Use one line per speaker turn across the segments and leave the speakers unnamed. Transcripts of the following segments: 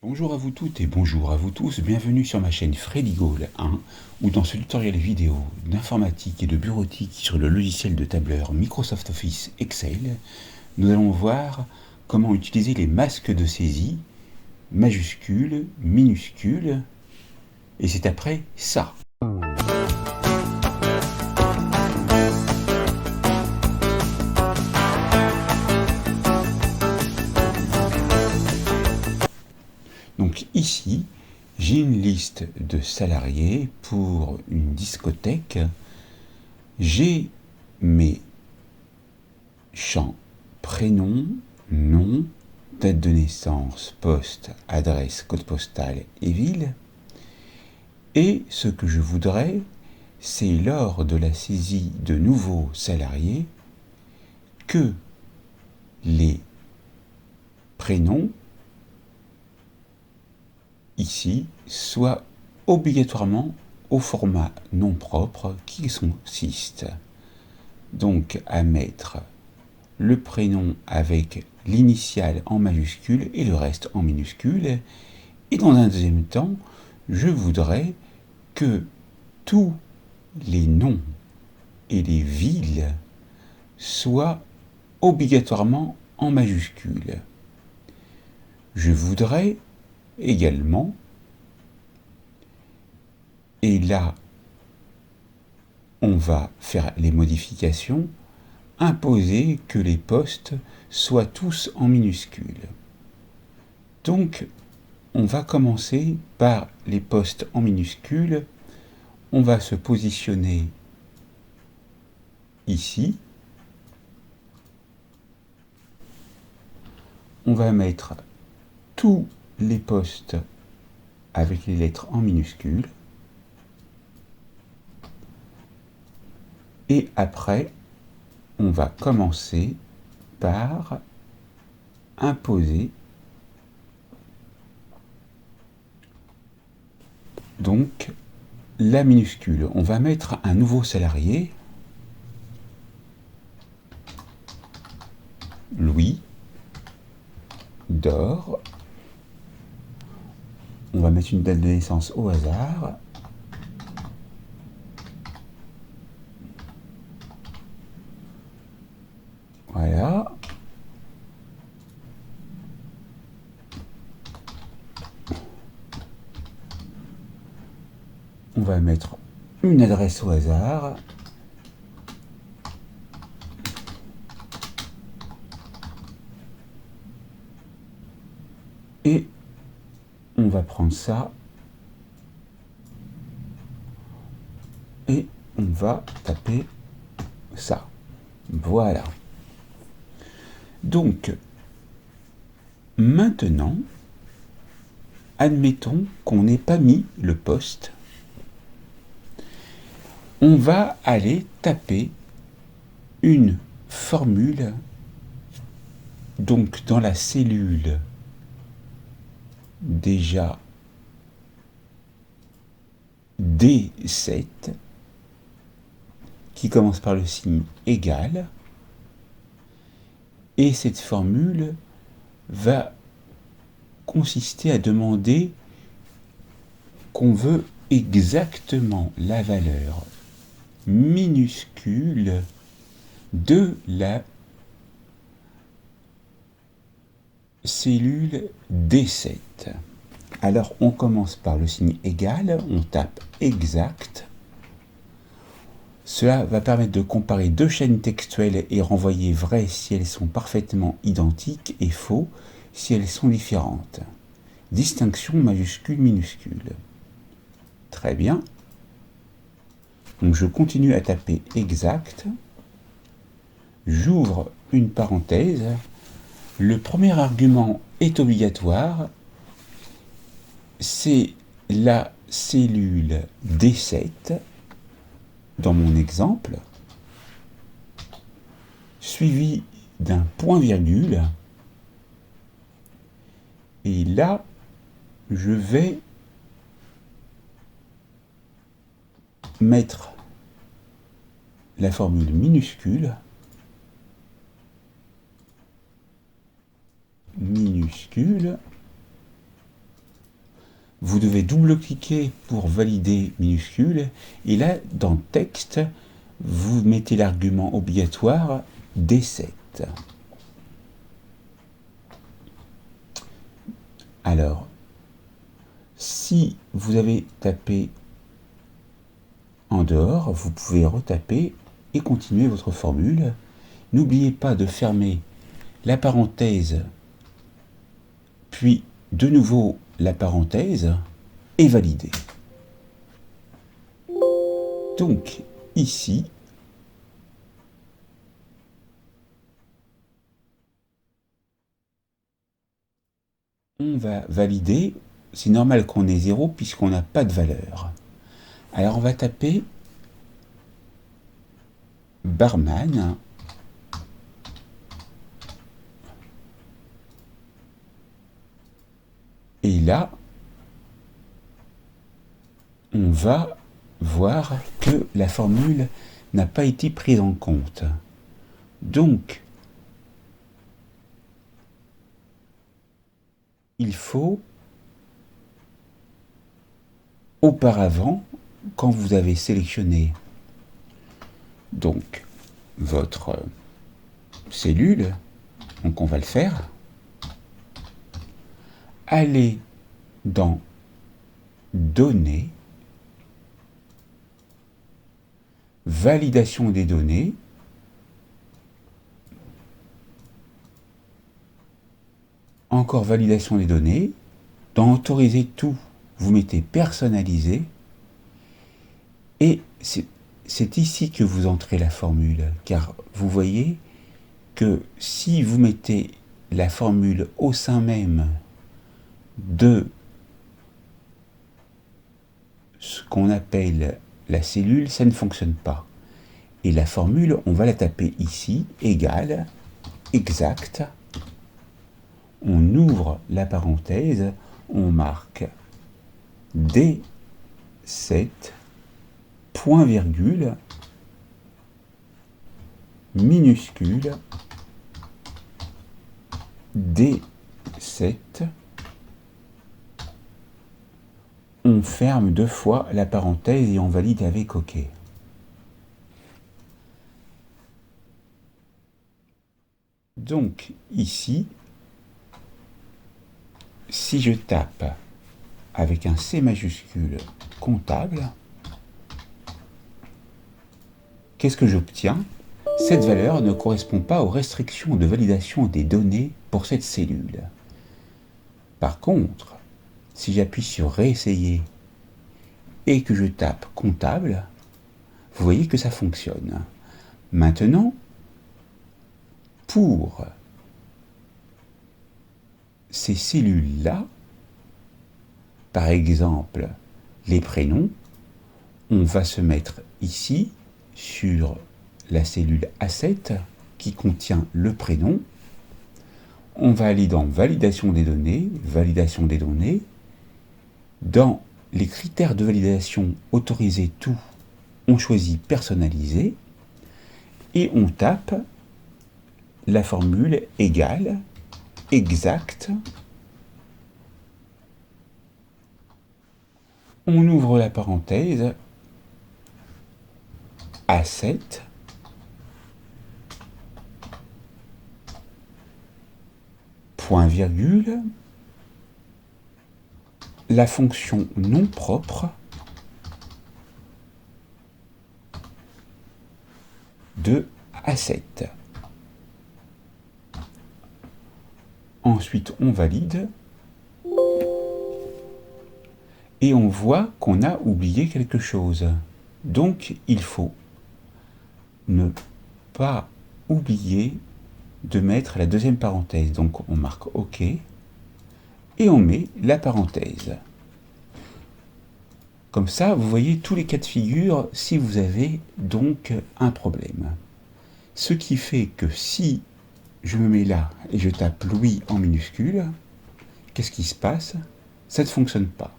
Bonjour à vous toutes et bonjour à vous tous, bienvenue sur ma chaîne Freddy Gall 1, où dans ce tutoriel vidéo d'informatique et de bureautique sur le logiciel de tableur Microsoft Office Excel, nous allons voir comment utiliser les masques de saisie, majuscules, minuscules, et c'est après ça. Donc ici, j'ai une liste de salariés pour une discothèque. J'ai mes champs prénom, nom, date de naissance, poste, adresse, code postal et ville. Et ce que je voudrais, c'est lors de la saisie de nouveaux salariés, que les prénoms ici soient obligatoirement au format nom propre qui consiste donc à mettre le prénom avec l'initiale en majuscule et le reste en minuscule. Et dans un deuxième temps, je voudrais que tous les noms et les villes soient obligatoirement en majuscule. Je voudrais également, et là on va faire les modifications, imposer que les postes soient tous en minuscules. Donc on va commencer par les postes en minuscules. On va se positionner ici. On va mettre tous les postes avec les lettres en minuscules. Et après, on va commencer par imposer donc la minuscule. On va mettre un nouveau salarié, Louis d'or. On va mettre une date de naissance au hasard. Voilà. On va mettre une adresse au hasard. Et on va prendre ça. Et on va taper ça. Voilà. Donc, maintenant, admettons qu'on n'ait pas mis le poste. On va aller taper une formule, donc dans la cellule déjà D7, qui commence par le signe égal. Et cette formule va consister à demander qu'on veut exactement la valeur minuscule de la cellule D7. Alors on commence par le signe égal, on tape exact. Cela va permettre de comparer deux chaînes textuelles et renvoyer vrai si elles sont parfaitement identiques et faux si elles sont différentes. Distinction majuscule minuscule. Très bien. Donc je continue à taper exact. J'ouvre une parenthèse. Le premier argument est obligatoire. C'est la cellule D7 dans mon exemple, suivi d'un point-virgule. Et là, je vais mettre la formule minuscule, vous devez double-cliquer pour valider minuscule, et là, dans texte, vous mettez l'argument obligatoire D7. Alors, si vous avez tapé en dehors, vous pouvez retaper et continuer votre formule. N'oubliez pas de fermer la parenthèse, puis de nouveau la parenthèse et valider. Donc, ici, on va valider. C'est normal qu'on ait 0 puisqu'on n'a pas de valeur. Alors, on va taper barman. Et là, on va voir que la formule n'a pas été prise en compte. Donc, il faut, auparavant, quand vous avez sélectionné donc votre cellule, donc on va le faire, aller dans Données, Validation des données, encore validation des données, dans Autoriser tout, vous mettez Personnaliser, et c'est ici que vous entrez la formule, car vous voyez que si vous mettez la formule au sein même de ce qu'on appelle la cellule, ça ne fonctionne pas. Et la formule, on va la taper ici, égale, exact. On ouvre la parenthèse, on marque D7, point virgule, minuscule, D7. On ferme 2 fois la parenthèse et on valide avec OK. Donc ici, si je tape avec un C majuscule comptable, qu'est-ce que j'obtiens? Cette valeur ne correspond pas aux restrictions de validation des données pour cette cellule. Par contre, si j'appuie sur Réessayer et que je tape comptable, vous voyez que ça fonctionne. Maintenant, pour ces cellules-là, par exemple les prénoms, on va se mettre ici sur la cellule A7 qui contient le prénom. On va aller dans Validation des données, Dans les critères de validation, Autoriser tout, on choisit Personnaliser et on tape la formule égale, exact. On ouvre la parenthèse, A7, point virgule, la fonction non propre de A7. Ensuite, on valide et on voit qu'on a oublié quelque chose. Donc, il faut ne pas oublier de mettre la deuxième parenthèse. Donc, on marque OK et on met la parenthèse. Comme ça, vous voyez tous les cas de figure si vous avez donc un problème. Ce qui fait que si je me mets là et je tape Louis en minuscule, qu'est-ce qui se passe? Ça ne fonctionne pas.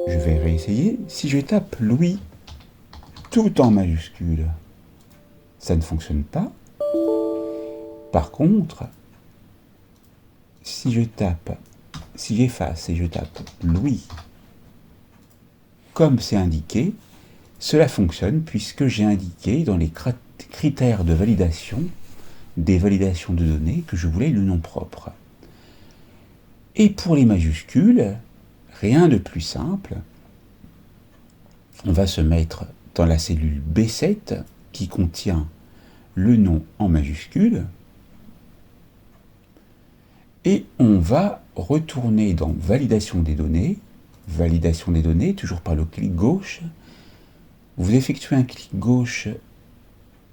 Je vais réessayer. Si je tape Louis tout en majuscule, ça ne fonctionne pas. Par contre, si je tape si j'efface et je tape Louis comme c'est indiqué, cela fonctionne puisque j'ai indiqué dans les critères de validation des validations de données que je voulais le nom propre. Et pour les majuscules, rien de plus simple. On va se mettre dans la cellule B7 qui contient le nom en majuscule et on va retourner dans validation des données, toujours par le clic gauche. Vous effectuez un clic gauche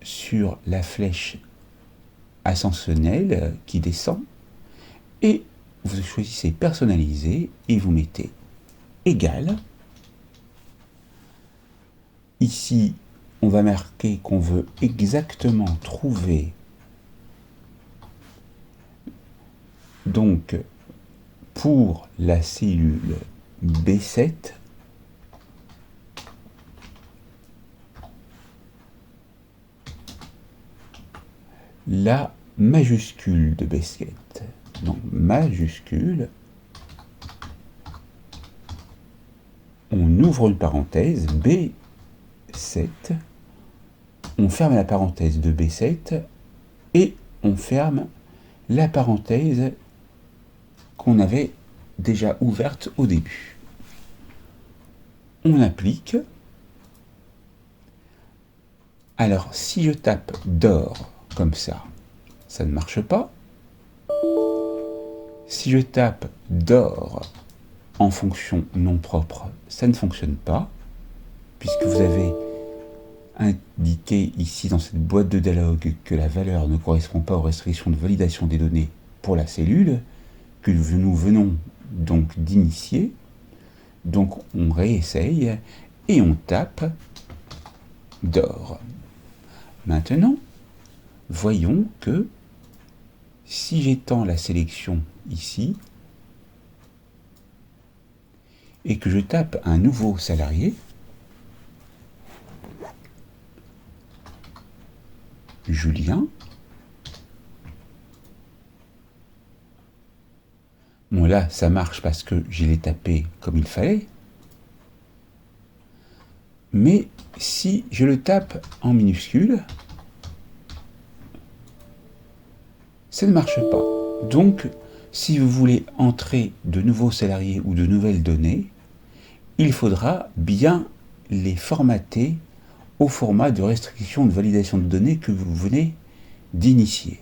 sur la flèche ascensionnelle qui descend et vous choisissez personnaliser et vous mettez égal. Ici, on va marquer qu'on veut exactement trouver donc pour la cellule B7 la majuscule de B7. Donc majuscule, on ouvre une parenthèse, B7, on ferme la parenthèse de B7 et on ferme la parenthèse qu'on avait déjà ouverte au début. On applique. Alors si je tape d'or comme ça ne marche pas. Si je tape d'or en fonction non propre, ça ne fonctionne pas, puisque vous avez indiqué ici dans cette boîte de dialogue que la valeur ne correspond pas aux restrictions de validation des données pour la cellule, que nous venons donc d'initier. Donc on réessaye et on tape d'or. Maintenant, voyons que si j'étends la sélection ici et que je tape un nouveau salarié, Julien, bon là ça marche parce que je l'ai tapé comme il fallait, mais si je le tape en minuscule, ça ne marche pas. Donc, si vous voulez entrer de nouveaux salariés ou de nouvelles données, il faudra bien les formater au format de restriction de validation de données que vous venez d'initier.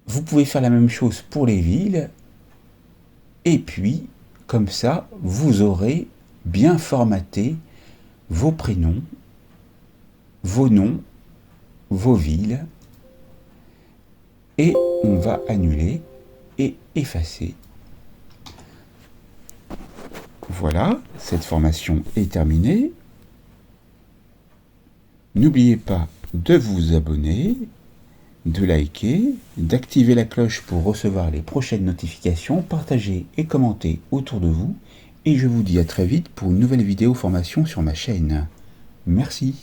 Vous pouvez faire la même chose pour les villes, et puis, comme ça, vous aurez bien formaté vos prénoms, vos noms, vos villes, et on va annuler et effacer. Voilà, cette formation est terminée. N'oubliez pas de vous abonner, de liker, d'activer la cloche pour recevoir les prochaines notifications, partager et commenter autour de vous, et je vous dis à très vite pour une nouvelle vidéo formation sur ma chaîne. Merci.